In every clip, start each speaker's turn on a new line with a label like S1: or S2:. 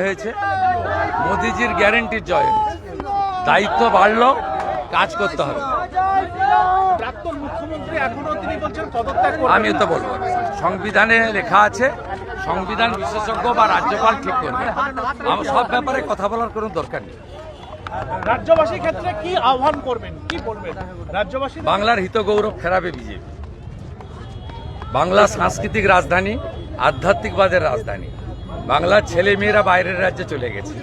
S1: হয়েছে, মোদিজির গ্যারেন্টির জয় হয়েছে। দায়িত্ব বাড়লো, কাজ করতে হবে। আমি তো বলবো, সংবিধানে লেখা আছে, সংবিধান বিশেষজ্ঞ বা রাজ্যপাল ঠিক করবে। আমার সব ব্যাপারে কথা বলার কোনো দরকার নেই।
S2: রাজ্যবাসীর ক্ষেত্রে কি আহ্বান করবেন, কি বলবেন রাজ্যবাসী?
S1: বাংলার হিত গৌরব ফেরাবে বিজেপি। বাংলা সাংস্কৃতিক রাজধানী, আধ্যাত্মিকবাদের রাজধানী। বাংলার ছেলে মেয়েরা বাইরের রাজ্যে চলে গেছে।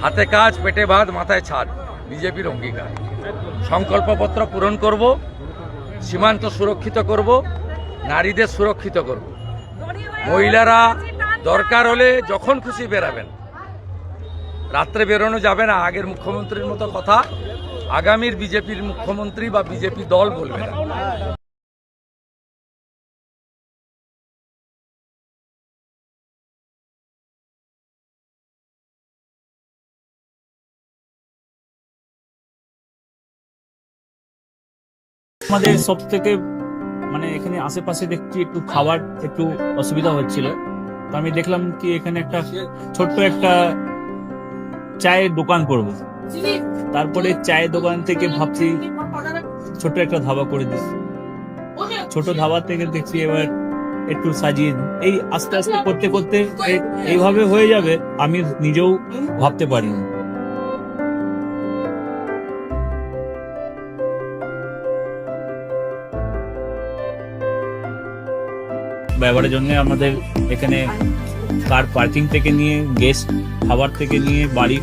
S1: হাতে কাজ, পেটে ভাত, মাথায় ছাদ, বিজেপির অঙ্গীকার। সংকল্পপত্র পূরণ করব, সীমান্ত সুরক্ষিত করব, নারীদের সুরক্ষিত করব। মহিলারা দরকার হলে যখন খুশি বেরাবেন, রাত্রে বেরোনো যাবে না। আগের মুখ্যমন্ত্রীর মতো কথা আগামীর বিজেপির মুখ্যমন্ত্রী বা বিজেপি দল বলবে না।
S3: আমাদের সব থেকে এখানে আশেপাশে দেখছি একটু খাবার একটু অসুবিধা হচ্ছিল, তো আমি দেখলাম কি এখানে একটা ছোট্ট একটা চায়ের দোকান করব। তারপরে চায়ের দোকান থেকে ভাবছি ছোট একটা ধাবা করে দিই। ছোট ধাবা থেকে দেখছি এবার একটু সাজিয়ে এই আস্তে আস্তে করতে করতে এইভাবে হয়ে যাবে, আমি নিজেও ভাবতে পারিনি। ব্যবহারের জন্য আমাদের এখানে কার পার্কিং থেকে নিয়ে গেস্ট খাবার থেকে নিয়ে বাড়ি,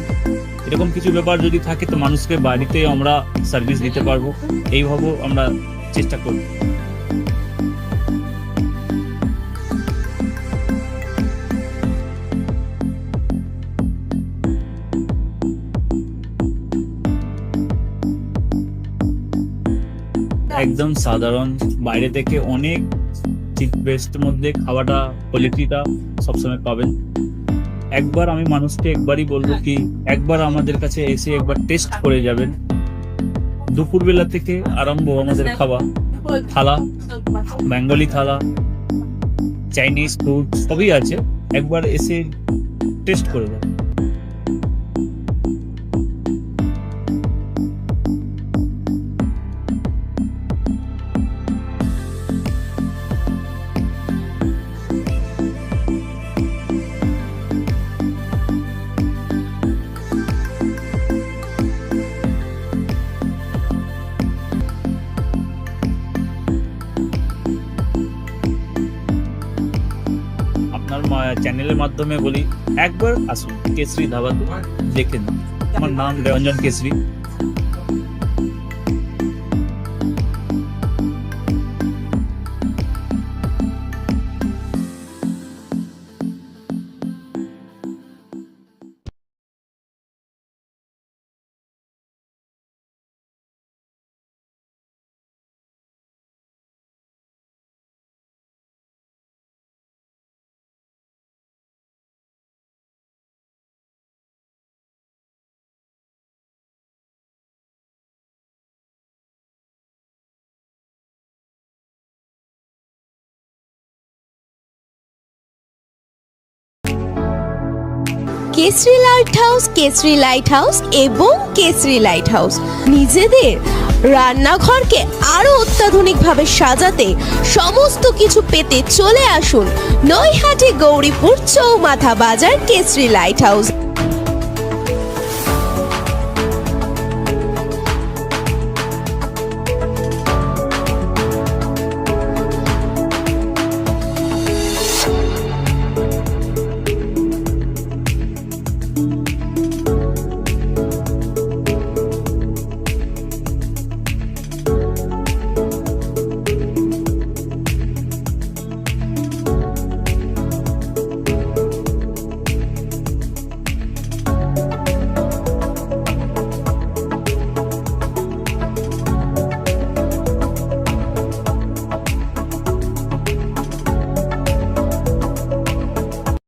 S3: এরকম কিছু ব্যাপার যদি থাকে তো মানুষকে বাড়িতে আমরা সার্ভিস দিতে পারবো, এইভাবে আমরা চেষ্টা করব। একদম সাধারণ, বাইরে থেকে অনেক চিপ বেস্ট মধ্যে খাওয়াটা কোয়ালিটিটা সবসময় পাবেন। একবার আমি মানুষকে একবারই বলবো কি একবার আমাদের কাছে এসে একবার টেস্ট করে যাবেন। দুপুরবেলা থেকে আরম্ভ আমাদের খাওয়া, থালা, বেঙ্গলি থালা, চাইনিজ ফুড সবই আছে, একবার এসে টেস্ট করে যাবেন। চ্যানেলের মাধ্যমে বলি একবার আসুন কেশরী ধাবা, দেখে নিন। আমার নাম Ranjan Keshari.
S4: Keshari light house, Keshari light house এবং কেশরী লাইট হাউস নিজেদের রান্নাঘরকে আরো অত্যাধুনিকভাবে সাজাতে, সমস্ত কিছু পেতে চলে আসুন নৈহাটি গৌরীপুর চৌমাথা বাজার কেশরী লাইট হাউস।